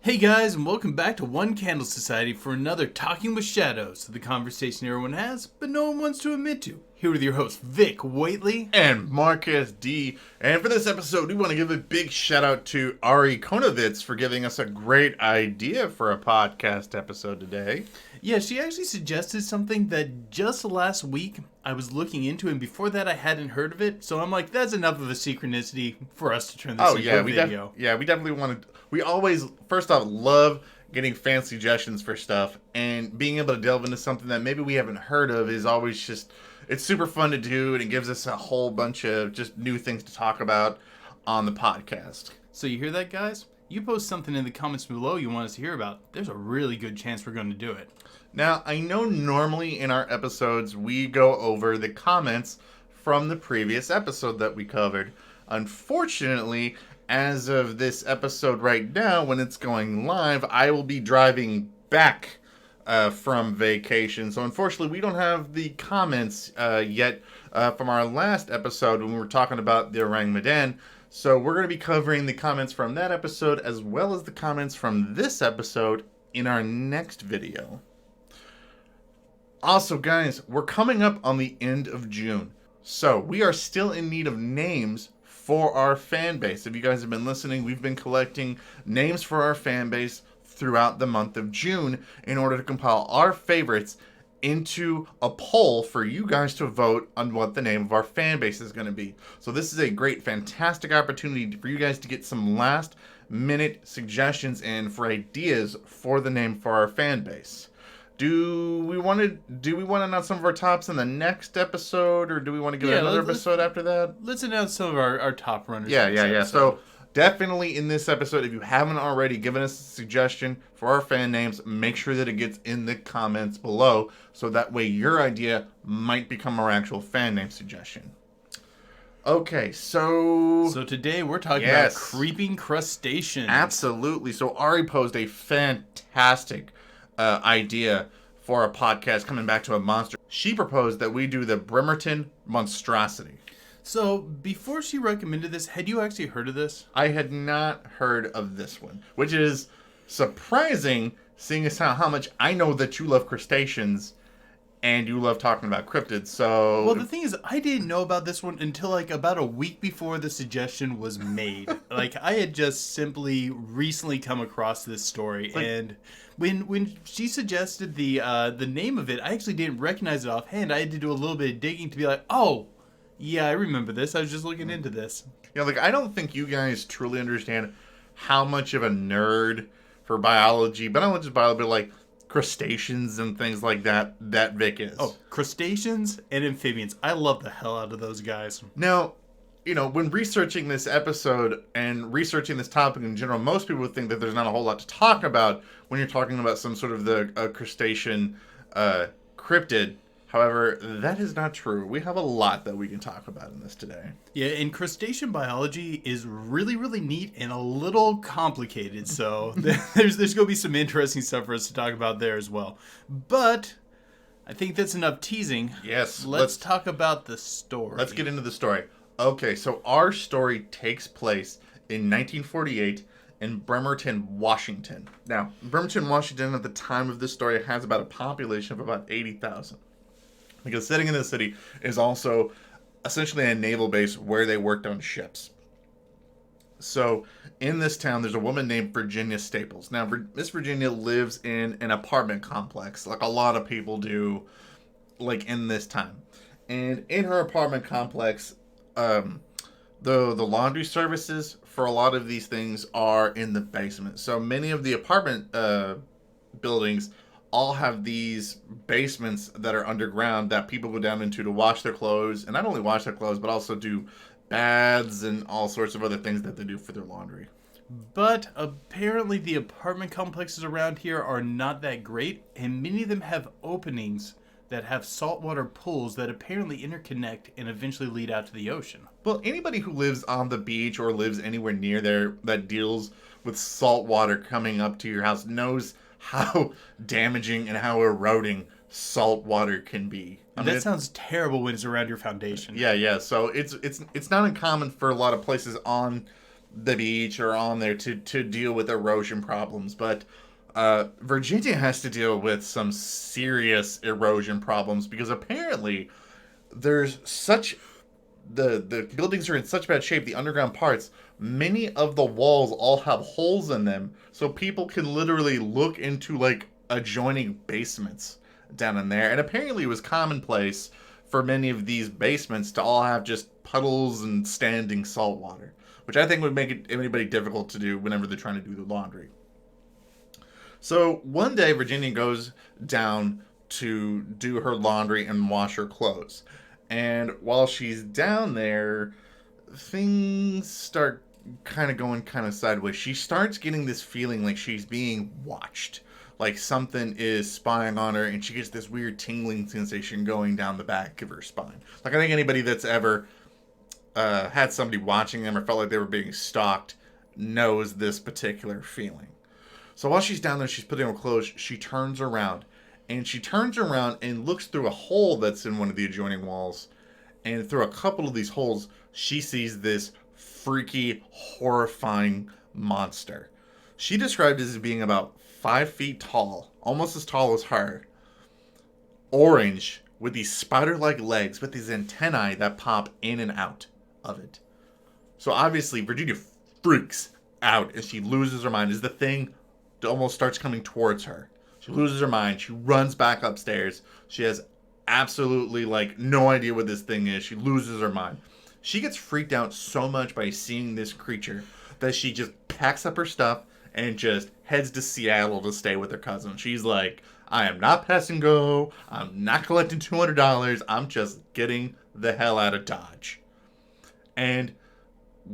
Hey guys, and welcome back to One Candle Society for another Talking with Shadows, the conversation everyone has, but no one wants to admit to. Here with your hosts, Vic Waitley and Marcus D. And for this episode, we want to give a big shout out to Ari Konovitz for giving us a great idea for a podcast episode today. Yeah, she actually suggested something that just last week I was looking into, and before that I hadn't heard of it. So I'm like, that's enough of a synchronicity for us to turn this into a video. We definitely want to. We always, first off, love getting fan suggestions for stuff, and being able to delve into something that maybe we haven't heard of is always just, it's super fun to do, and it gives us a whole bunch of just new things to talk about on the podcast. So you hear that, guys? You post something in the comments below you want us to hear about. There's a really good chance we're going to do it. Now, I know normally in our episodes we go over the comments from the previous episode that we covered. Unfortunately, as of this episode right now, when it's going live, I will be driving back from vacation. So unfortunately, we don't have the comments yet from our last episode when we were talking about the Orang Medan. So we're going to be covering the comments from that episode as well as the comments from this episode in our next video. Also, guys, we're coming up on the end of June. So we are still in need of names for our fan base. If you guys have been listening, we've been collecting names for our fan base throughout the month of June in order to compile our favorites into a poll for you guys to vote on what the name of our fan base is going to be. So this is a great, fantastic opportunity for you guys to get some last minute suggestions and for ideas for the name for our fan base. Do we want to announce some of our tops in the next episode, or do we want to give another episode after that? Let's announce some of our top runners. Yeah. So definitely in this episode, if you haven't already given us a suggestion for our fan names, make sure that it gets in the comments below, so that way your idea might become our actual fan name suggestion. Okay, so today we're talking about creeping crustaceans. Absolutely. So Ari posed a fantastic idea for a podcast coming back to a monster. She proposed that we do the Bremerton Monstrosity. So before she recommended this, had you actually heard of this? I had not heard of this one, which is surprising, seeing as how much I know that you love crustaceans and you love talking about cryptids. So, well, the thing is, I didn't know about this one until like about a week before the suggestion was made. Like, I had just simply recently come across this story, and when she suggested the name of it, I actually didn't recognize it offhand. I had to do a little bit of digging to be like, oh, yeah, I remember this. I was just looking into this. Yeah, like, I don't think you guys truly understand how much of a nerd for biology, but not only just biology, but like crustaceans and things like that Vic is. Oh, crustaceans and amphibians. I love the hell out of those guys. Now, when researching this episode and researching this topic in general, most people would think that there's not a whole lot to talk about when you're talking about some sort of the crustacean cryptid. However, that is not true. We have a lot that we can talk about in this today. Yeah, and crustacean biology is really, really neat and a little complicated. So there's going to be some interesting stuff for us to talk about there as well. But I think that's enough teasing. Yes. Let's talk about the story. Let's get into the story. Okay, so our story takes place in 1948 in Bremerton, Washington. Now, Bremerton, Washington at the time of this story has about a population of about 80,000. Because sitting in the city is also essentially a naval base where they worked on ships. So in this town, there's a woman named Virginia Staples. Now, Miss Virginia lives in an apartment complex, like a lot of people do, like in this time. And in her apartment complex, the laundry services for a lot of these things are in the basement. So many of the apartment buildings all have these basements that are underground that people go down into to wash their clothes, and not only wash their clothes, but also do baths and all sorts of other things that they do for their laundry. But apparently the apartment complexes around here are not that great, and many of them have openings that have saltwater pools that apparently interconnect and eventually lead out to the ocean. Well, anybody who lives on the beach or lives anywhere near there that deals with salt water coming up to your house knows how damaging and how eroding salt water can be. That sounds terrible when it's around your foundation. Yeah. So it's not uncommon for a lot of places on the beach or on there to deal with erosion problems, but Virginia has to deal with some serious erosion problems because apparently there's such the buildings are in such bad shape, the underground parts, many of the walls all have holes in them, so people can literally look into like adjoining basements down in there. And apparently it was commonplace for many of these basements to all have just puddles and standing salt water, which I think would make it anybody difficult to do whenever they're trying to do the laundry. So one day Virginia goes down to do her laundry and wash her clothes. And while she's down there, things start kind of going kind of sideways. She starts getting this feeling like she's being watched. Like something is spying on her, and she gets this weird tingling sensation going down the back of her spine. Like I think anybody that's ever had somebody watching them or felt like they were being stalked knows this particular feeling. So while she's down there, she's putting on her clothes, she turns around. And she turns around and looks through a hole that's in one of the adjoining walls. And through a couple of these holes, she sees this freaky, horrifying monster. She described it as being about 5 feet tall, almost as tall as her. Orange, with these spider-like legs, with these antennae that pop in and out of it. So obviously, Virginia freaks out as she loses her mind as the thing almost starts coming towards her. She loses her mind. She runs back upstairs. She has absolutely like no idea what this thing is. She loses her mind. She gets freaked out so much by seeing this creature that she just packs up her stuff and just heads to Seattle to stay with her cousin. She's like, I am not passing go. I'm not collecting $200. I'm just getting the hell out of Dodge. And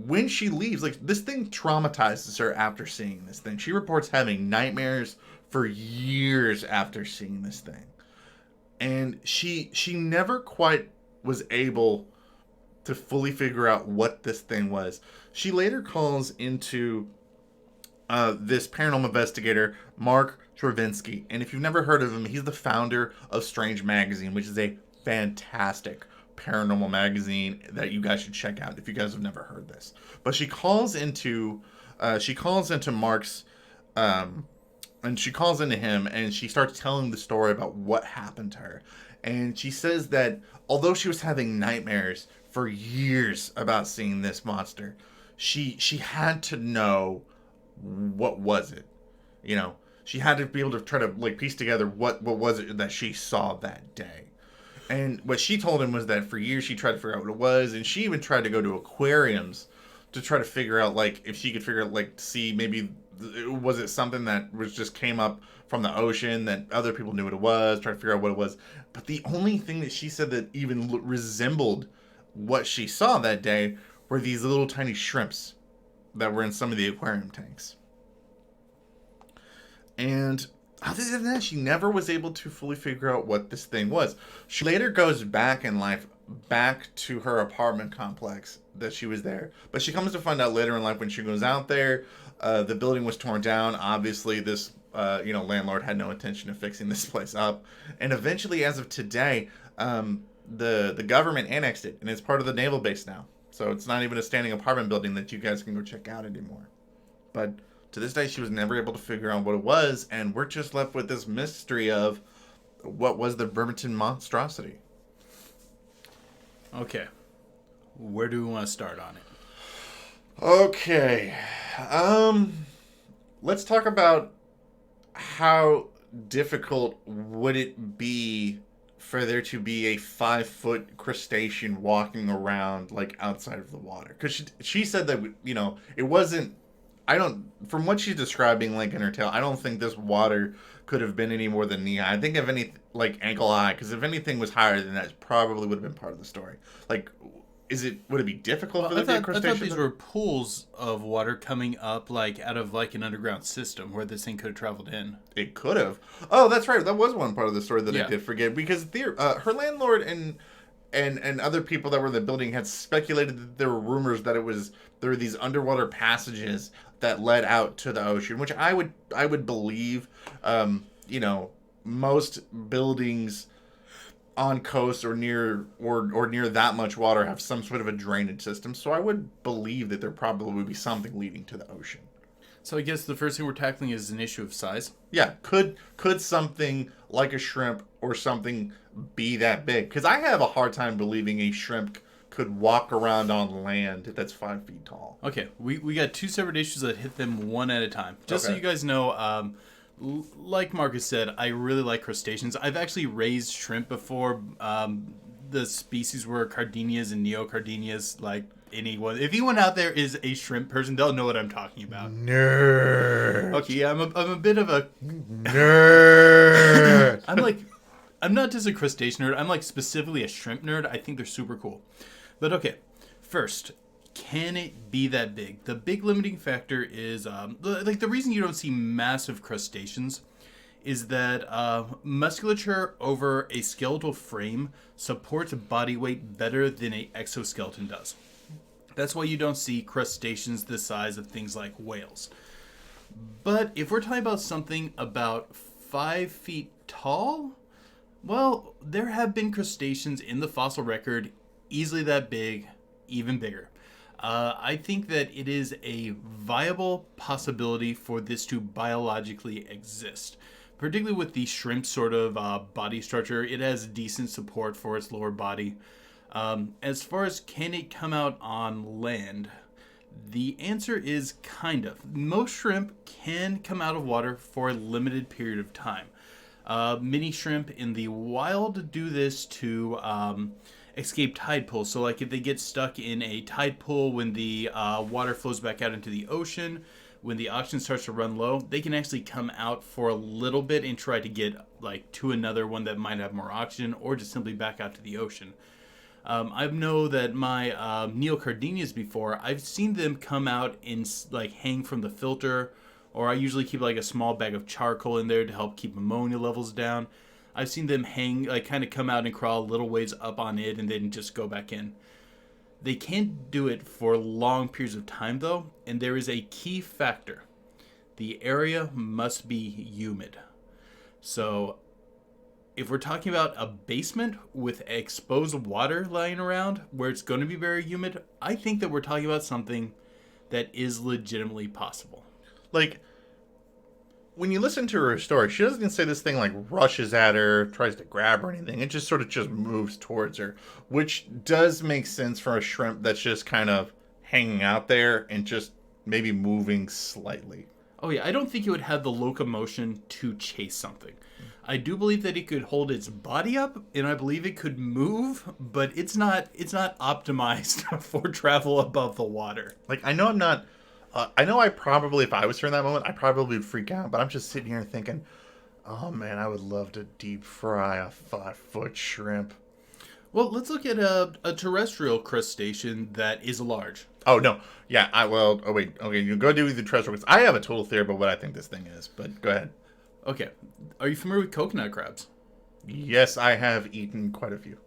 when she leaves, like this thing traumatizes her after seeing this thing. She reports having nightmares for years after seeing this thing. And she never quite was able to fully figure out what this thing was. She later calls into this paranormal investigator, Mark Travinsky. And if you've never heard of him, he's the founder of Strange Magazine, which is a fantastic paranormal magazine that you guys should check out if you guys have never heard this. But she calls into Mark's and she calls into him and she starts telling the story about what happened to her. And she says that although she was having nightmares for years about seeing this monster, she had to know what was it. You know, she had to be able to try to like piece together what was it that she saw that day. And what she told him was that for years she tried to figure out what it was, and she even tried to go to aquariums to try to figure out like if she could figure out like to see maybe was it something that was just came up from the ocean that other people knew what it was, try to figure out what it was. But the only thing that she said that even resembled what she saw that day were these little tiny shrimps that were in some of the aquarium tanks. And other than that, she never was able to fully figure out what this thing was. She later goes back in life, back to her apartment complex that she was there. But she comes to find out later in life when she goes out there, the building was torn down. Obviously, this landlord had no intention of fixing this place up. And eventually, as of today, the government annexed it, and it's part of the naval base now. So it's not even a standing apartment building that you guys can go check out anymore. But to this day, she was never able to figure out what it was, and we're just left with this mystery of what was the Bremerton Monstrosity. Okay. Where do we want to start on it? Okay. Let's talk about how difficult would it be for there to be a 5-foot crustacean walking around like outside of the water. Because she said that, it wasn't, from what she's describing like in her tale, I don't think this water could have been any more than knee high. I think if any, like ankle high, because if anything was higher than that, it probably would have been part of the story. Like, would it be difficult for I there to be a thought crustacean? these were pools of water coming up like out of like an underground system where this thing could have traveled in. It could have. Oh, that's right. That was one part of the story that I Yeah. did forget because her landlord and other people that were in the building had speculated that there were rumors that there were these underwater passages that led out to the ocean, which I would believe. Most buildings on coast or near that much water have some sort of a drainage system, so I would believe that there probably would be something leading to the ocean. So I guess the first thing we're tackling is an issue of size. Yeah, could something like a shrimp or something be that big? Because I have a hard time believing a shrimp could walk around on land that's 5 feet tall. Okay, we got two separate issues that hit them one at a time. Just so Okay. you guys know, like Marcus said, I really like crustaceans. I've actually raised shrimp before. The species were Cardenias and Neocardenias. Like anyone, if anyone out there is a shrimp person, they'll know what I'm talking about. Nerd. Okay, yeah, I'm a bit of a Nerd. I'm not just a crustacean nerd. I'm like specifically a shrimp nerd. I think they're super cool. But okay, first, can it be that big? The big limiting factor is the reason you don't see massive crustaceans is that musculature over a skeletal frame supports body weight better than an exoskeleton does. That's why you don't see crustaceans the size of things like whales. But if we're talking about something about 5 feet tall, well, there have been crustaceans in the fossil record easily that big, even bigger. I think that it is a viable possibility for this to biologically exist. Particularly with the shrimp sort of body structure, it has decent support for its lower body. As far as can it come out on land, the answer is kind of. Most shrimp can come out of water for a limited period of time. Many shrimp in the wild do this to escape tide pools. So like if they get stuck in a tide pool when the water flows back out into the ocean, when the oxygen starts to run low, they can actually come out for a little bit and try to get like to another one that might have more oxygen, or just simply back out to the ocean. I know that my neocardenias before, I've seen them come out and like hang from the filter, or I usually keep like a small bag of charcoal in there to help keep ammonia levels down. I've seen them hang, like kind of come out and crawl a little ways up on it and then just go back in. They can't do it for long periods of time though, and there is a key factor. The area must be humid. So if we're talking about a basement with exposed water lying around where it's going to be very humid, I think that we're talking about something that is legitimately possible. Like, when you listen to her story, she doesn't say this thing like rushes at her, tries to grab her or anything. It just sort of just moves towards her, which does make sense for a shrimp that's just kind of hanging out there and just maybe moving slightly. Oh yeah, I don't think it would have the locomotion to chase something. I do believe that it could hold its body up, and I believe it could move, but it's not optimized for travel above the water. Like, I know I'm not... I know I probably, if I was her in that moment, I probably would freak out, but I'm just sitting here thinking, oh man, I would love to deep fry a 5-foot shrimp. Well, let's look at a terrestrial crustacean that is large. Oh, no. Yeah, okay, you go do the terrestrial. I have a total theory about what I think this thing is, but go ahead. Okay. Are you familiar with coconut crabs? Yes, I have eaten quite a few.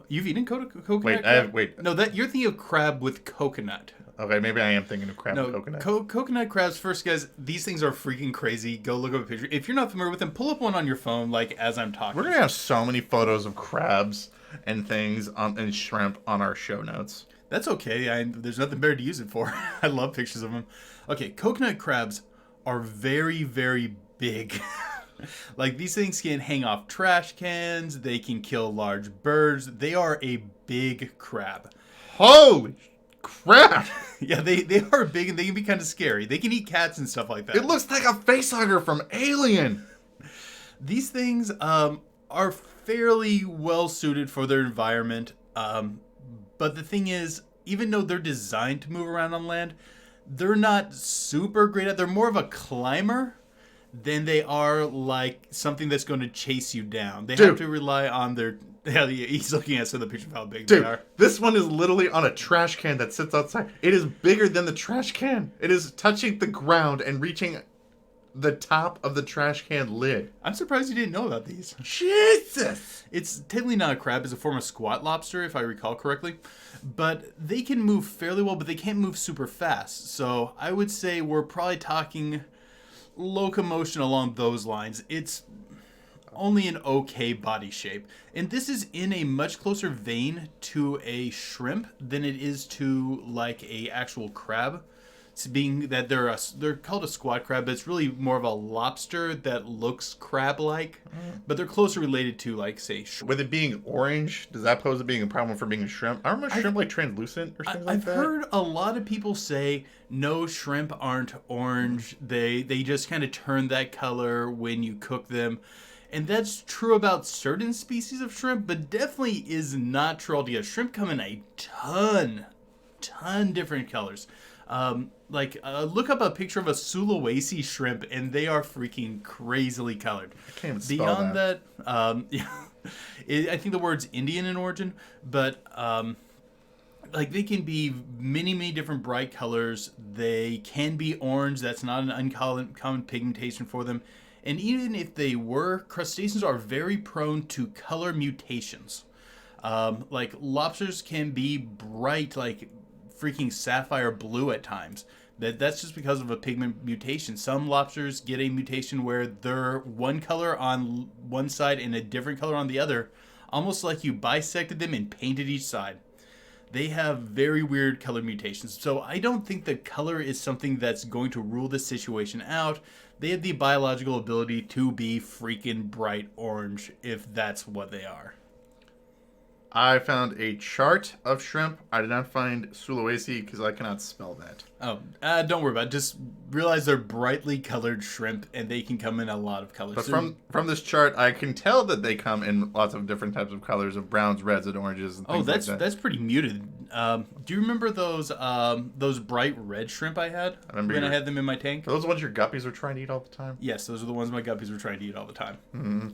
You've eaten coconut crab? Wait. No, you're thinking of crab with coconut. Okay, maybe I am thinking of crab with coconut. Coconut crabs, first, guys, these things are freaking crazy. Go look up a picture. If you're not familiar with them, pull up one on your phone, like, as I'm talking. We're going to have so many photos of crabs and things and shrimp on our show notes. That's okay. There's nothing better to use it for. I love pictures of them. Okay, coconut crabs are very, very big. Like, these things can hang off trash cans. They can kill large birds. They are a big crab. Holy crap! Yeah, they are big and they can be kind of scary. They can eat cats and stuff like that. It looks like a facehugger from Alien. These things are fairly well suited for their environment. But the thing is, even though they're designed to move around on land, they're not super great at. They're more of a climber than they are like something that's going to chase you down. They Dude. have to rely on their. Yeah, he's looking at some of the pictures of how big Dude, they are. this one is literally on a trash can that sits outside. It is bigger than the trash can. It is touching the ground and reaching the top of the trash can lid. I'm surprised you didn't know about these. Jesus! It's technically not a crab. It's a form of squat lobster, if I recall correctly. But they can move fairly well, but they can't move super fast. So I would say we're probably talking locomotion along those lines. It's only an okay body shape. And this is in a much closer vein to a shrimp than it is to like a actual crab. It's being that they're called a squat crab, but it's really more of a lobster that looks crab-like. But they're closer related to, like, say, shrimp. With it being orange, does that pose as being a problem for being a shrimp? I remember shrimp like translucent or something like that. I've heard a lot of people say no, shrimp aren't orange. They just kind of turn that color when you cook them. And that's true about certain species of shrimp, but definitely is not true altogether. Shrimp come in a ton different colors. Look up a picture of a Sulawesi shrimp, and they are freaking crazily colored. I can't even spell Beyond that, I think the word's Indian in origin, but they can be many different bright colors. They can be orange. That's not an uncommon pigmentation for them. And even if they were, crustaceans are very prone to color mutations. Like lobsters can be bright, like freaking sapphire blue at times. That's just because of a pigment mutation. Some lobsters get a mutation where they're one color on one side and a different color on the other, almost like you bisected them and painted each side. They have very weird color mutations. So I don't think the color is something that's going to rule this situation out. They have the biological ability to be freaking bright orange if that's what they are. I found a chart of shrimp. I did not find Sulawesi because I cannot spell that. Oh, don't worry about it. Just realize they're brightly colored shrimp, and they can come in a lot of colors. But from this chart, I can tell that they come in lots of different types of colors of browns, reds, and oranges. And things like that. That's pretty muted. Do you remember those bright red shrimp I had when I had them in my tank? Are those the ones your guppies were trying to eat all the time? Yes, those are the ones my guppies were trying to eat all the time. Mm-hmm.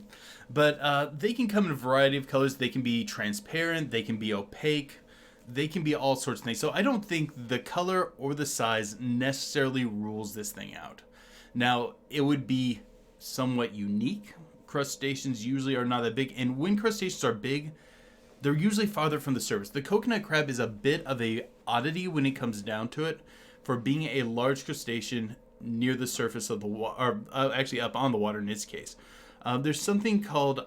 But they can come in a variety of colors. They can be transparent. They can be opaque. They can be all sorts of things. So I don't think the color or the size necessarily rules this thing out. Now, it would be somewhat unique. Crustaceans usually are not that big. And when crustaceans are big, they're usually farther from the surface. The coconut crab is a bit of a oddity when it comes down to it for being a large crustacean near the surface of the water, or actually up on the water in its case. There's something called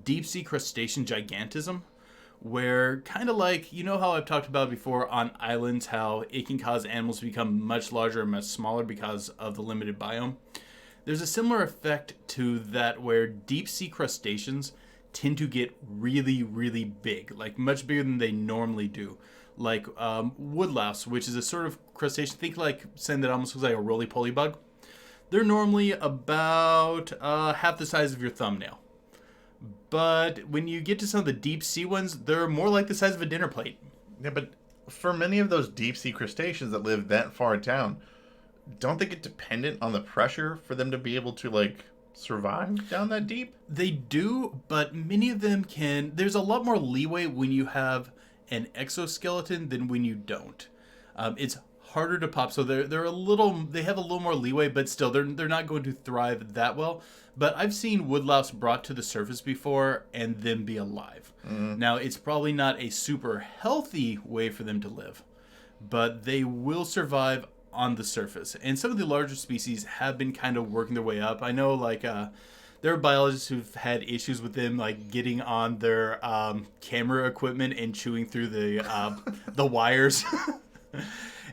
deep sea crustacean gigantism, where kind of like, you know how I've talked about before on islands, how it can cause animals to become much larger and much smaller because of the limited biome. There's a similar effect to that where deep sea crustaceans tend to get really big, like much bigger than they normally do. Like woodlouse, which is a sort of crustacean, think like something that almost looks like a roly-poly bug. They're normally about half the size of your thumbnail. But when you get to some of the deep sea ones, they're more like the size of a dinner plate. Yeah, but for many of those deep sea crustaceans that live that far down, don't they get dependent on the pressure for them to be able to, like, survive down that deep? They do, but many of them can. There's a lot more leeway when you have an exoskeleton than when you don't. It's harder to pop, so they have a little more leeway, but still they're not going to thrive that well. But I've seen woodlouse brought to the surface before and then be alive. Now, it's probably not a super healthy way for them to live, but they will survive on the surface. And some of the larger species have been kind of working their way up. I know, like, there are biologists who've had issues with them, like, getting on their camera equipment and chewing through the wires.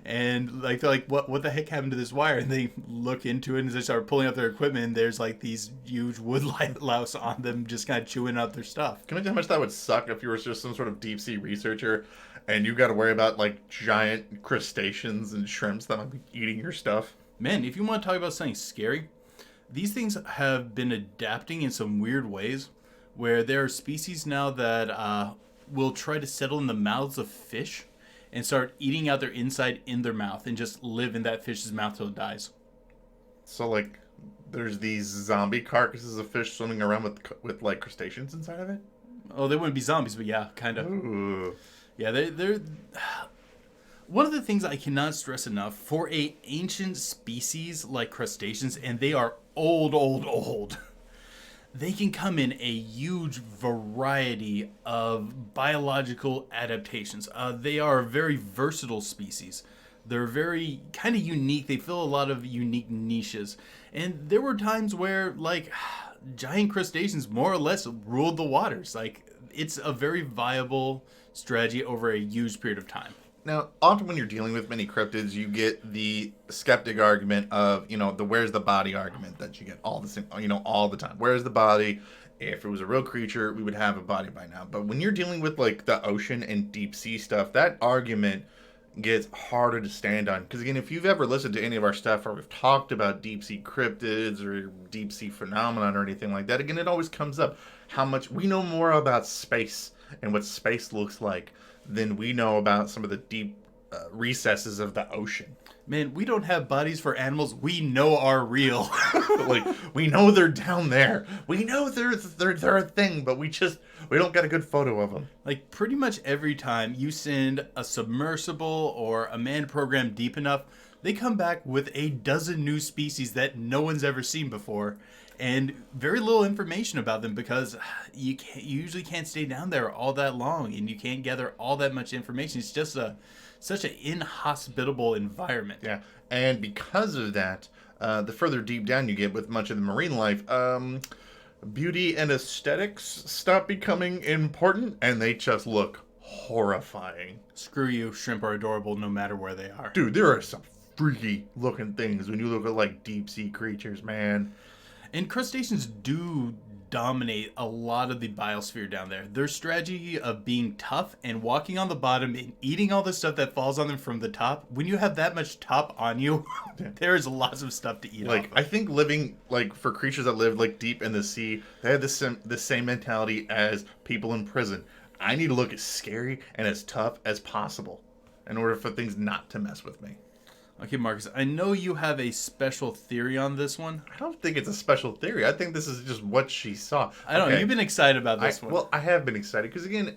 And like they're like, what the heck happened to this wire? And they look into it and they start pulling up their equipment, and there's like these huge woodlouse on them just kind of chewing up their stuff. Can you imagine how much that would suck if you were just some sort of deep sea researcher and you got to worry about like giant crustaceans and shrimps that might be eating your stuff? Man, if you want to talk about something scary, these things have been adapting in some weird ways, where there are species now that will try to settle in the mouths of fish and start eating out their inside in their mouth and just live in that fish's mouth till it dies. So, like, There's these zombie carcasses of fish swimming around with like crustaceans inside of it. Oh, they wouldn't be zombies, but yeah, kind of. Ooh. Yeah, they're one of the things I cannot stress enough for a ancient species like crustaceans, and they are old. They can come in a huge variety of biological adaptations. They are a very versatile species. They're very kind of unique. They fill a lot of unique niches. And there were times where, like, giant crustaceans more or less ruled the waters. Like, it's a very viable strategy over a huge period of time. Now, often when you're dealing with many cryptids, you get the skeptic argument of, the where's the body argument that you get all the time. Where's the body? If it was a real creature, we would have a body by now. But when you're dealing with like the ocean and deep sea stuff, that argument gets harder to stand on. Because again, if you've ever listened to any of our stuff where we've talked about deep sea cryptids or deep sea phenomenon or anything like that, again, it always comes up how much we know more about space and what space looks like than we know about some of the deep recesses of the ocean. Man, we don't have bodies for animals we know are real. Like, we know they're down there. We know they're a thing, but we don't get a good photo of them. Like, pretty much every time you send a submersible or a manned program deep enough, they come back with a dozen new species that no one's ever seen before. And very little information about them because you usually can't stay down there all that long and you can't gather all that much information. It's just such an inhospitable environment. Yeah, and because of that, the further deep down you get with much of the marine life, beauty and aesthetics stop becoming important and they just look horrifying. Screw you, shrimp are adorable no matter where they are. Dude, there are some freaky looking things when you look at like deep sea creatures, man. And crustaceans do dominate a lot of the biosphere down there. Their strategy of being tough and walking on the bottom and eating all the stuff that falls on them from the top, when you have that much top on you, there is lots of stuff to eat like off of. I think living like for creatures that live like deep in the sea, they have the same mentality as people in prison. I need to look as scary and as tough as possible in order for things not to mess with me. Okay, Marcus, I know you have a special theory on this one. I don't think it's a special theory. I think this is just what she saw. I don't know. You've been excited about this one. Well, I have been excited because, again,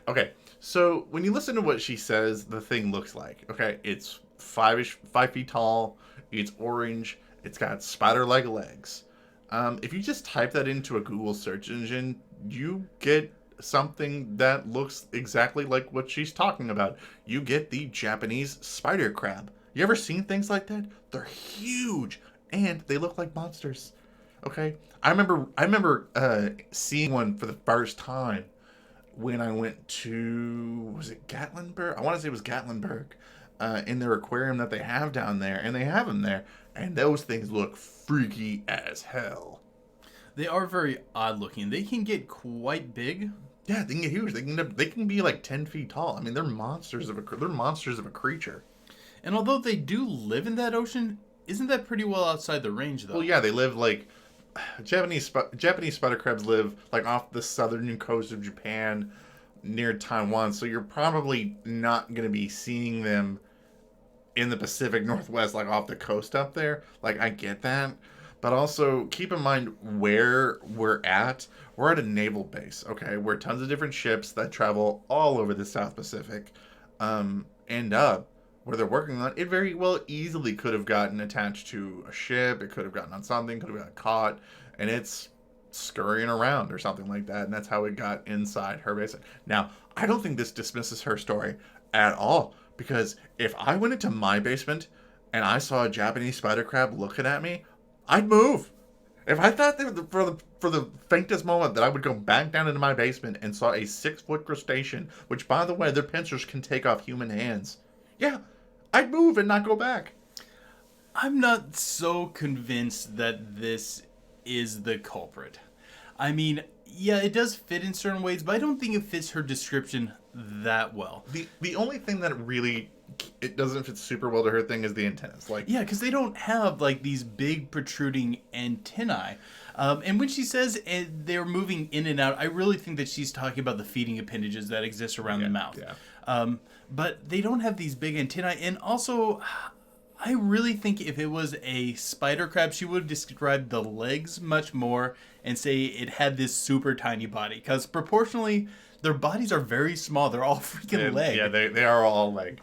okay, so when you listen to what she says, the thing looks like, okay, it's 5 feet tall, it's orange, it's got spider-like legs. If you just type that into a Google search engine, you get something that looks exactly like what she's talking about. You get the Japanese spider crab. You ever seen things like that? They're huge and they look like monsters. Okay, I remember seeing one for the first time when I went to, was it Gatlinburg? I want to say it was Gatlinburg, in their aquarium that they have down there, and they have them there, and those things look freaky as hell. They are very odd looking. They can get quite big. Yeah, they can get huge. They can be like 10 feet tall. I mean, they're monsters of a creature. And although they do live in that ocean, isn't that pretty well outside the range, though? Well, yeah, they live like Japanese spider crabs live like off the southern coast of Japan, near Taiwan. So you're probably not going to be seeing them in the Pacific Northwest, like off the coast up there. Like, I get that. But also, keep in mind where we're at. We're at a naval base, okay? Where tons of different ships that travel all over the South Pacific end up where they're working on. It very well easily could have gotten attached to a ship. It could have gotten on something, could have got caught. And it's scurrying around or something like that. And that's how it got inside her base. Now, I don't think this dismisses her story at all. Because if I went into my basement and I saw a Japanese spider crab looking at me, I'd move. If I thought that for the faintest moment that I would go back down into my basement and saw a 6-foot crustacean, which, by the way, their pincers can take off human hands, yeah, I'd move and not go back. I'm not so convinced that this is the culprit. I mean, yeah, it does fit in certain ways, but I don't think it fits her description that well. The only thing that really it doesn't fit super well to her thing is the antennas. Like, yeah, because they don't have like these big protruding antennae. And when she says they're moving in and out, I really think that she's talking about the feeding appendages that exist around the mouth. Yeah. But they don't have these big antennae. And also, I really think if it was a spider crab, she would have described the legs much more and say it had this super tiny body. Because proportionally, their bodies are very small. They're all freaking leg. Yeah, they are all leg.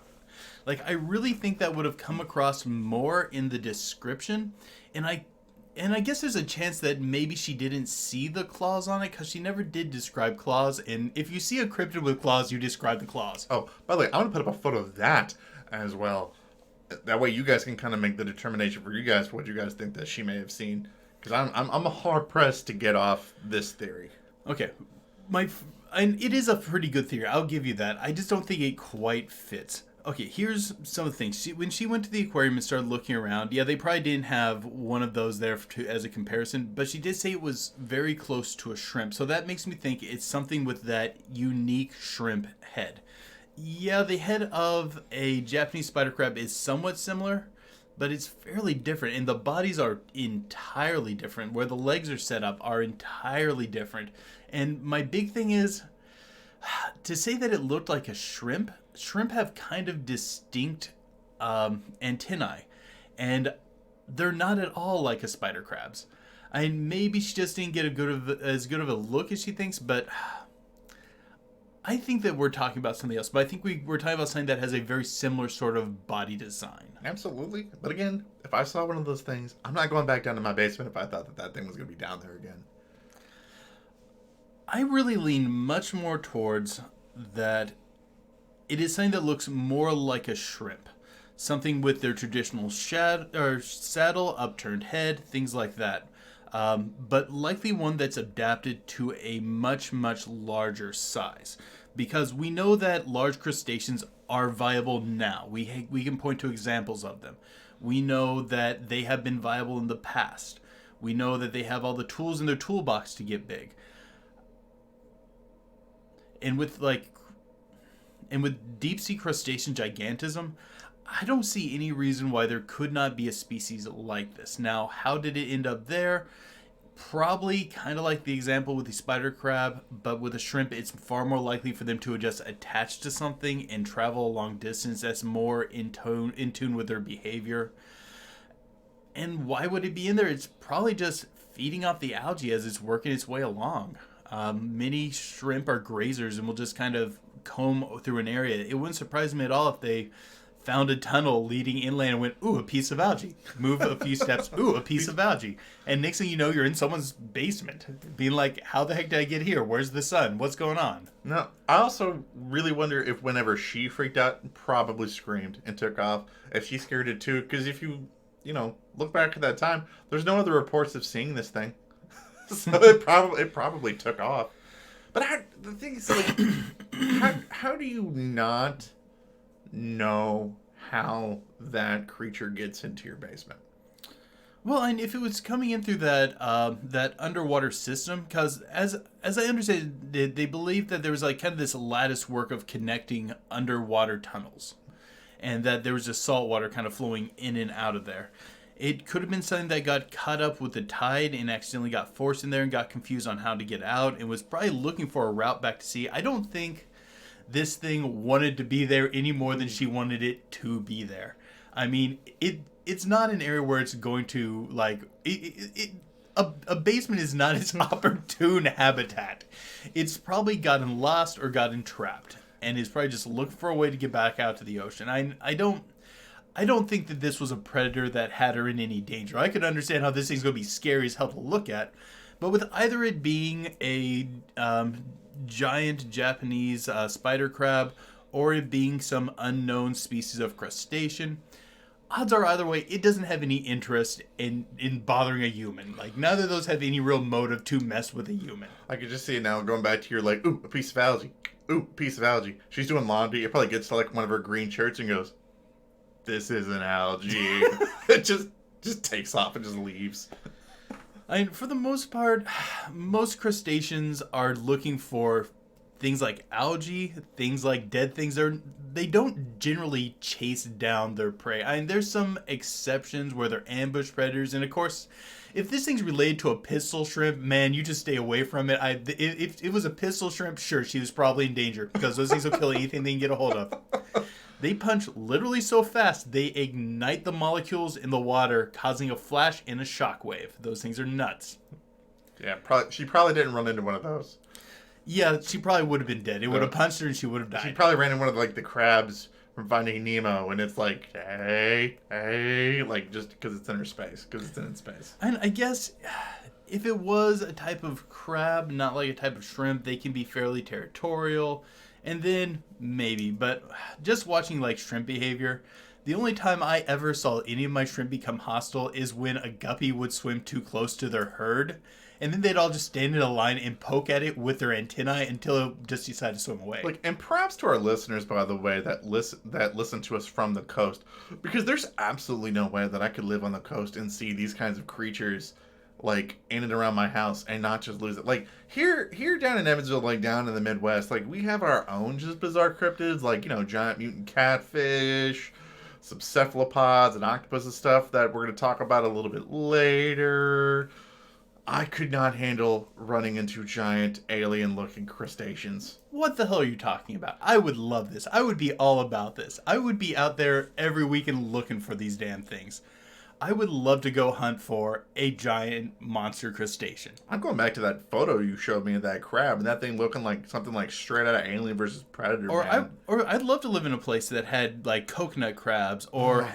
Like, I really think that would have come across more in the description. And I guess there's a chance that maybe she didn't see the claws on it because she never did describe claws. And if you see a cryptid with claws, you describe the claws. Oh, by the way, I'm going to put up a photo of that as well. That way you guys can kind of make the determination for you guys what you guys think that she may have seen. Because I'm hard pressed to get off this theory. Okay. And it is a pretty good theory. I'll give you that. I just don't think it quite fits. Okay, here's some of the things. When she went to the aquarium and started looking around, yeah, they probably didn't have one of those there as a comparison, but she did say it was very close to a shrimp. So that makes me think it's something with that unique shrimp head. Yeah, the head of a Japanese spider crab is somewhat similar, but it's fairly different. And the bodies are entirely different. Where the legs are set up are entirely different. And my big thing is, to say that it looked like a shrimp have kind of distinct antennae, and they're not at all like a spider crab's. Maybe she just didn't get as good of a look as she thinks, but I think that we're talking about something else. But I think we're talking about something that has a very similar sort of body design. Absolutely. But again, if I saw one of those things, I'm not going back down to my basement if I thought that thing was going to be down there again. I really lean much more towards that it is something that looks more like a shrimp. Something with their traditional saddle, upturned head, things like that. But likely one that's adapted to a much, much larger size. Because we know that large crustaceans are viable now. We can point to examples of them. We know that they have been viable in the past. We know that they have all the tools in their toolbox to get big. And with deep sea crustacean gigantism, I don't see any reason why there could not be a species like this. Now, how did it end up there? Probably kind of like the example with the spider crab, but with a shrimp, it's far more likely for them to just attach to something and travel a long distance that's more in tune with their behavior. And why would it be in there? It's probably just feeding off the algae as it's working its way along. Many shrimp are grazers and will just kind of comb through an area. It wouldn't surprise me at all if they found a tunnel leading inland and went, ooh, a piece of algae. Move a few steps, ooh, a piece of algae. And next thing you know, you're in someone's basement, being like, how the heck did I get here? Where's the sun? What's going on? No, I also really wonder if whenever she freaked out, probably screamed and took off, if she scared it too. Because if you look back at that time, there's no other reports of seeing this thing. So it probably took off. But the thing is, like, how do you not know how that creature gets into your basement? Well, and if it was coming in through that underwater system, because as I understand it, they believe that there was like kind of this lattice work of connecting underwater tunnels, and that there was just salt water kind of flowing in and out of there. It could have been something that got caught up with the tide and accidentally got forced in there and got confused on how to get out and was probably looking for a route back to sea. I don't think this thing wanted to be there any more than she wanted it to be there. I mean, it's not an area where it's going to, like, a basement is not its opportune habitat. It's probably gotten lost or gotten trapped and is probably just looking for a way to get back out to the ocean. I don't think that this was a predator that had her in any danger. I could understand how this thing's going to be scary as hell to look at, but with either it being a giant Japanese spider crab or it being some unknown species of crustacean, odds are either way, it doesn't have any interest in bothering a human. Like, neither of those have any real motive to mess with a human. I could just see it now going back to your, like, ooh, a piece of algae. Ooh, a piece of algae. She's doing laundry. It probably gets to, like, one of her green shirts and goes, this is an algae. It just takes off and just leaves. I mean, for the most part, most crustaceans are looking for things like algae, things like dead things. They don't generally chase down their prey. I mean, there's some exceptions where they're ambush predators, and of course, if this thing's related to a pistol shrimp, man, you just stay away from it. If it was a pistol shrimp, sure, she was probably in danger because those things will kill anything they can get a hold of. They punch literally so fast, they ignite the molecules in the water, causing a flash and a shockwave. Those things are nuts. Yeah, she probably didn't run into one of those. Yeah, she probably would have been dead. It would have punched her and she would have died. She probably ran into one of the crabs from Finding Nemo, and it's like, hey, like just because it's in her space, because it's in space. And I guess if it was a type of crab, not like a type of shrimp, they can be fairly territorial. And then maybe, but just watching like shrimp behavior, the only time I ever saw any of my shrimp become hostile is when a guppy would swim too close to their herd. And then they'd all just stand in a line and poke at it with their antennae until it just decided to swim away. Like, and props to our listeners, by the way, that listen to us from the coast, because there's absolutely no way that I could live on the coast and see these kinds of creatures, like, in and around my house and not just lose it. Like, here down in Evansville, like, down in the Midwest, like, we have our own just bizarre cryptids, like, you know, giant mutant catfish, some cephalopods and octopus and stuff that we're going to talk about a little bit later. I could not handle running into giant alien-looking crustaceans. What the hell are you talking about? I would love this. I would be all about this. I would be out there every weekend looking for these damn things. I would love to go hunt for a giant monster crustacean. I'm going back to that photo you showed me of that crab, and that thing looking like something like straight out of Alien versus Predator. Or I'd love to live in a place that had like coconut crabs, or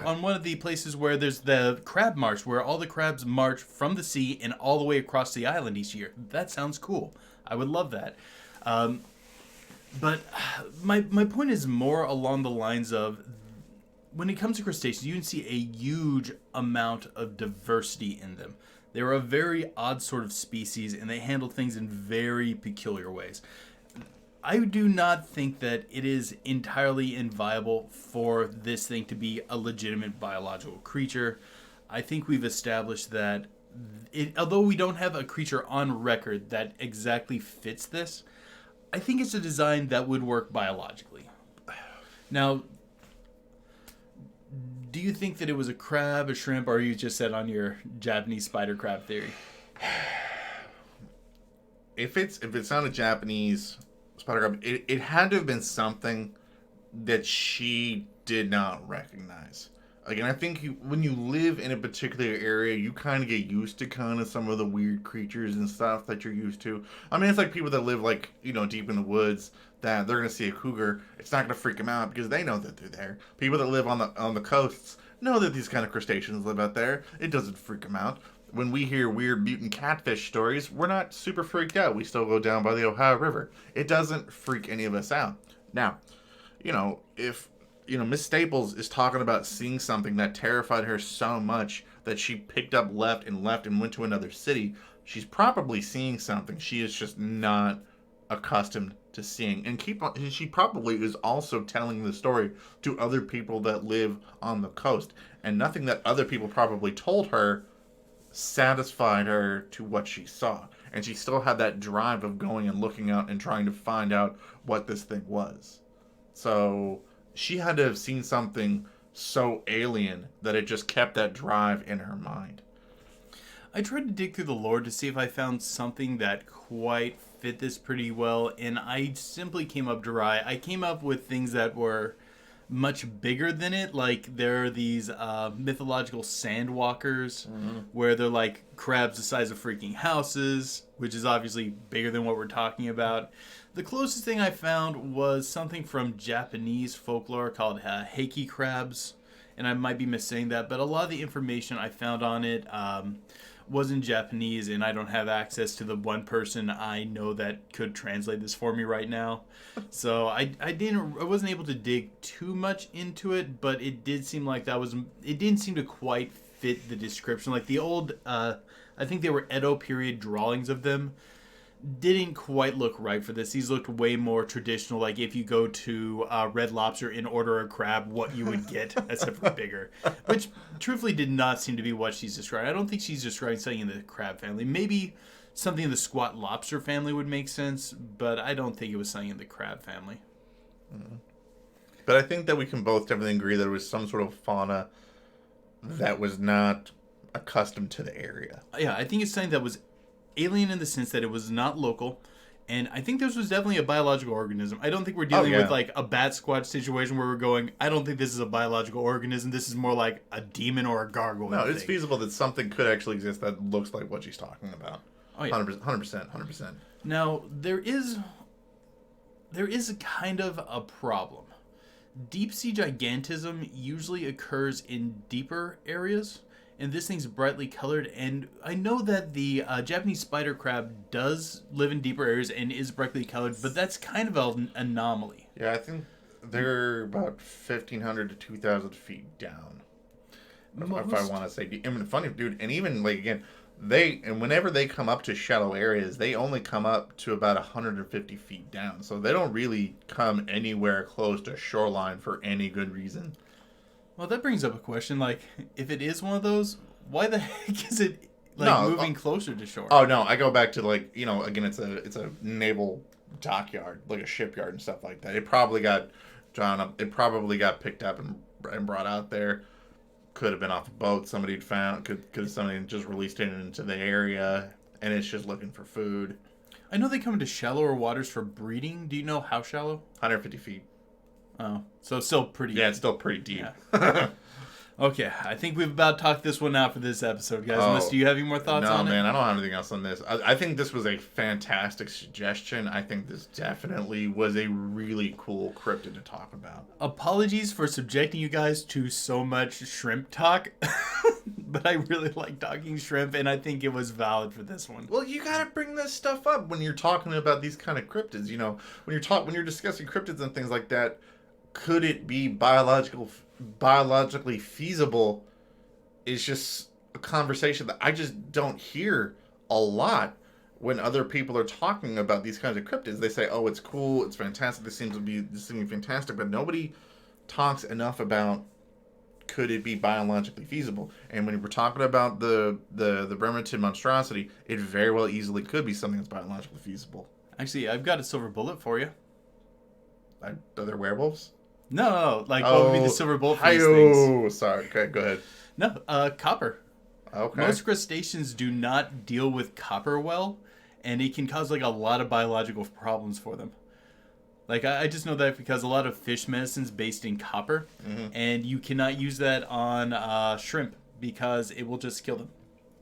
on one of the places where there's the crab march, where all the crabs march from the sea and all the way across the island each year. That sounds cool. I would love that. But my point is more along the lines of, when it comes to crustaceans, you can see a huge amount of diversity in them. They're a very odd sort of species, and they handle things in very peculiar ways. I do not think that it is entirely inviolable for this thing to be a legitimate biological creature. I think we've established that, although we don't have a creature on record that exactly fits this, I think it's a design that would work biologically. Now, do you think that it was a crab, a shrimp, or are you just set on your Japanese spider crab theory? If it's not a Japanese spider crab, it had to have been something that she did not recognize. Again, I think when you live in a particular area, you kind of get used to kind of some of the weird creatures and stuff that you're used to. I mean, it's like people that live, like, you know, deep in the woods, that they're going to see a cougar. It's not going to freak them out because they know that they're there. People that live on the coasts know that these kind of crustaceans live out there. It doesn't freak them out. When we hear weird mutant catfish stories, we're not super freaked out. We still go down by the Ohio River. It doesn't freak any of us out. Now, you know, if Miss Staples is talking about seeing something that terrified her so much that she picked up left and went to another city, she's probably seeing something she is just not accustomed to seeing. And she probably is also telling the story to other people that live on the coast. And nothing that other people probably told her satisfied her to what she saw. And she still had that drive of going and looking out and trying to find out what this thing was. So she had to have seen something so alien that it just kept that drive in her mind. I tried to dig through the lore to see if I found something that quite fit this pretty well, and I simply came up dry. I came up with things that were much bigger than it. Like, there are these mythological sandwalkers, where they're like crabs the size of freaking houses, which is obviously bigger than what we're talking about. The closest thing I found was something from Japanese folklore called heiki crabs, and I might be missaying that, but a lot of the information I found on it was in Japanese, and I don't have access to the one person I know that could translate this for me right now. So I wasn't able to dig too much into it, but it did seem like it didn't seem to quite fit the description. Like the old, I think they were Edo period drawings of them, didn't quite look right for this. These looked way more traditional, like if you go to Red Lobster and order a crab, what you would get, except for bigger. Which, truthfully, did not seem to be what she's describing. I don't think she's describing something in the crab family. Maybe something in the squat lobster family would make sense, but I don't think it was something in the crab family. But I think that we can both definitely agree that it was some sort of fauna that was not accustomed to the area. Yeah, I think it's something that was alien in the sense that it was not local. And I think this was definitely a biological organism. I don't think we're dealing with like a bat squatch situation where we're going, I don't think this is a biological organism. This is more like a demon or a gargoyle. No, it's feasible that something could actually exist that looks like what she's talking about. Oh, yeah. 100%. Now, there is a kind of a problem. Deep sea gigantism usually occurs in deeper areas, and this thing's brightly colored. And I know that the Japanese spider crab does live in deeper areas and is brightly colored, but that's kind of an anomaly. Yeah, I think they're about 1,500 to 2,000 feet down. If I want to say, I mean, funny dude, and even like again, whenever they come up to shallow areas, they only come up to about 150 feet down. So they don't really come anywhere close to shoreline for any good reason. Well, that brings up a question. Like, if it is one of those, why the heck is it moving closer to shore? Oh no, I go back to like, you know, again, it's a naval dockyard, like a shipyard and stuff like that. It probably got drawn up. It probably got picked up and brought out there. Could have been off a boat somebody'd found. Could have somebody just released it into the area, and it's just looking for food. I know they come into shallower waters for breeding. Do you know how shallow? 150 feet. Oh, so still pretty. Yeah, it's still pretty deep. Yeah. Okay, I think we've about talked this one out for this episode, guys. Unless, do you have any more thoughts on it? No, man, I don't have anything else on this. I think this was a fantastic suggestion. I think this definitely was a really cool cryptid to talk about. Apologies for subjecting you guys to so much shrimp talk, but I really like talking shrimp, and I think it was valid for this one. Well, you gotta bring this stuff up when you're talking about these kind of cryptids. You know, when you're discussing cryptids and things like that. Could it be biologically feasible? Is just a conversation that I just don't hear a lot when other people are talking about these kinds of cryptids. They say, "Oh, it's cool, it's fantastic. This seems fantastic," but nobody talks enough about could it be biologically feasible. And when we're talking about the Bremerton Monstrosity, it very well easily could be something that's biologically feasible. Actually, I've got a silver bullet for you. Are there werewolves? No, like what would be the silver bullet for these things? Oh, sorry. Okay, go ahead. No, copper. Okay. Most crustaceans do not deal with copper well, and it can cause like a lot of biological problems for them. Like I just know that because a lot of fish medicine's based in copper, and you cannot use that on shrimp because it will just kill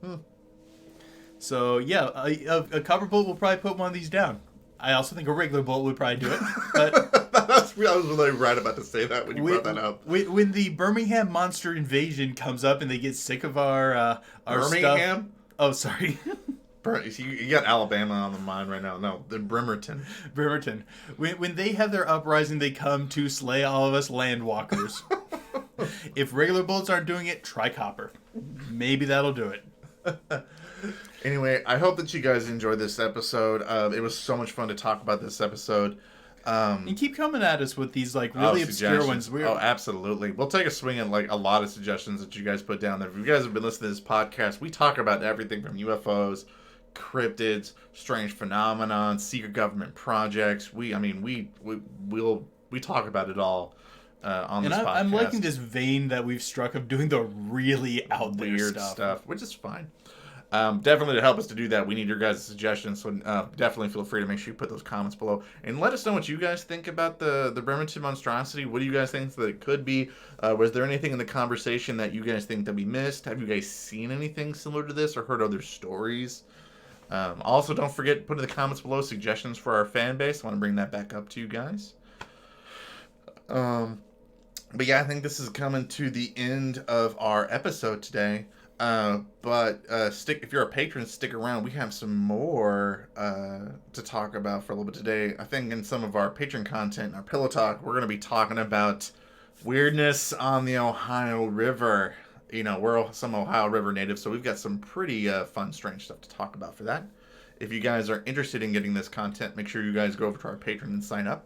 them. So yeah, a copper bullet will probably put one of these down. I also think a regular bullet would probably do it. But I was really right about to say that when you brought that up. When the Birmingham monster invasion comes up and they get sick of our Birmingham? stuff. Oh, sorry. You got Alabama on the mind right now. No, the Bremerton. Bremerton. When they have their uprising, they come to slay all of us landwalkers. If regular bullets aren't doing it, try copper. Maybe that'll do it. Anyway, I hope that you guys enjoyed this episode. It was so much fun to talk about this episode. And keep coming at us with these like really obscure ones. Absolutely. We'll take a swing at like a lot of suggestions that you guys put down there. If you guys have been listening to this podcast, we talk about everything from UFOs, cryptids, strange phenomenon, secret government projects. We talk about it all on this podcast. I'm liking this vein that we've struck of doing the really out there weird stuff, which is fine. Definitely to help us to do that, we need your guys' suggestions. So definitely feel free to make sure you put those comments below and let us know what you guys think about the Bremerton Monstrosity. What do you guys think that it could be? Was there anything in the conversation that you guys think that we missed? Have you guys seen anything similar to this or heard other stories? Also, don't forget to put in the comments below suggestions for our fan base. I want to bring that back up to you guys. But yeah, I think this is coming to the end of our episode today. If you're a patron, stick around. We have some more to talk about for a little bit today. I think in some of our patron content, our pillow talk, we're going to be talking about weirdness on the Ohio River. You know, we're some Ohio River natives, so we've got some pretty fun, strange stuff to talk about for that. If you guys are interested in getting this content, make sure you guys go over to our Patreon and sign up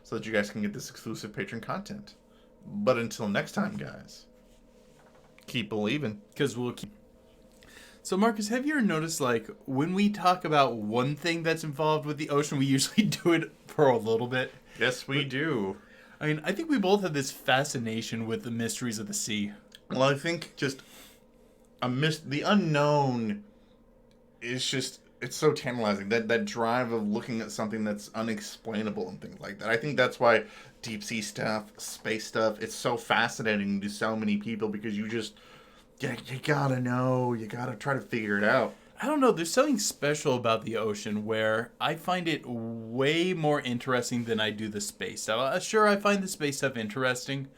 so that you guys can get this exclusive patron content. But until next time, guys, keep believing. Because we'll keep... So, Marcus, have you ever noticed, like, when we talk about one thing that's involved with the ocean, we usually do it for a little bit? Yes, we do. I mean, I think we both have this fascination with the mysteries of the sea. Well, I think just the unknown is just it's so tantalizing, that drive of looking at something that's unexplainable and things like that. I think that's why deep sea stuff, space stuff, it's so fascinating to so many people, because you gotta know, you gotta try to figure it out. I don't know. There's something special about the ocean where I find it way more interesting than I do the space stuff. Sure, I find the space stuff interesting,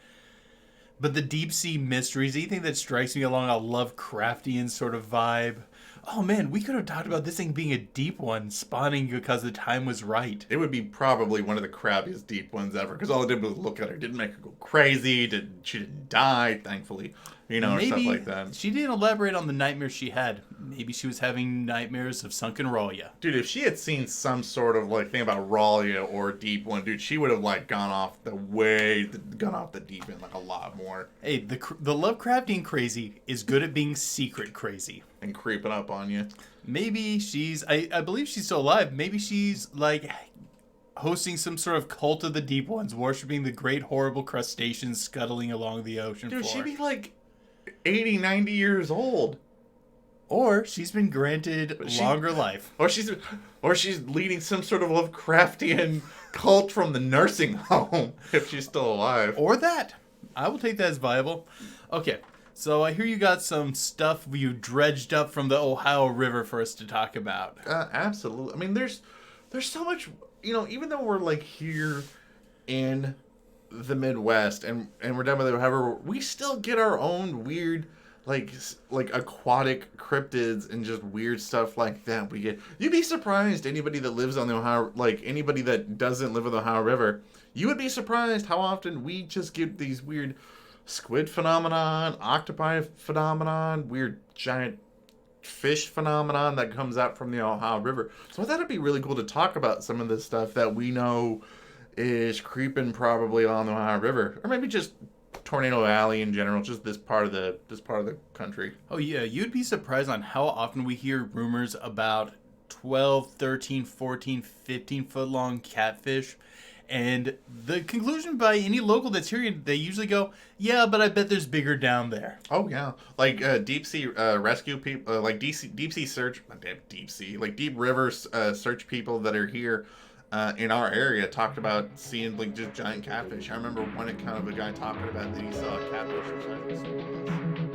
but the deep sea mysteries, anything that strikes me along a Lovecraftian sort of vibe. Oh man, we could have talked about this thing being a deep one, spawning because the time was right. It would be probably one of the crappiest deep ones ever, because all it did was look at her. Didn't make her go crazy. She didn't die, thankfully. Or stuff like that. She didn't elaborate on the nightmares she had. Maybe she was having nightmares of sunken Ralia. Dude, if she had seen some sort of thing about Ralia or deep one, dude, she would have gone off the deep end a lot more. Hey, the Lovecraftian crazy is good at being secret crazy and creeping up on you. Maybe she's I believe she's still alive. Maybe she's hosting some sort of cult of the deep ones, worshiping the great horrible crustaceans scuttling along the ocean floor. Dude, she'd be 80, 90 years old. Or she's been granted longer life. Or she's leading some sort of Lovecraftian cult from the nursing home, if she's still alive. Or that. I will take that as viable. Okay, so I hear you got some stuff you dredged up from the Ohio River for us to talk about. Absolutely. I mean, there's so much, even though we're here in the Midwest and we're done with it, however, we still get our own weird aquatic cryptids and just weird stuff like that. You'd be surprised, anybody that lives on the Ohio, anybody that doesn't live on the Ohio River, you would be surprised how often we just get these weird squid phenomenon, octopi phenomenon, weird giant fish phenomenon that comes out from the Ohio River. So I thought it'd be really cool to talk about some of this stuff that we know is creeping probably along the Ohio River, or maybe just Tornado Alley in general, just this part of the country. Oh yeah, you'd be surprised on how often we hear rumors about 12, 13, 14, 15 foot long catfish. And the conclusion by any local that's hearing, they usually go, yeah, but I bet there's bigger down there. Oh yeah, deep sea rescue people, deep sea search, deep river search people that are here in our area talked about seeing just giant catfish. I remember one account of a guy talking about that he saw a catfish or something.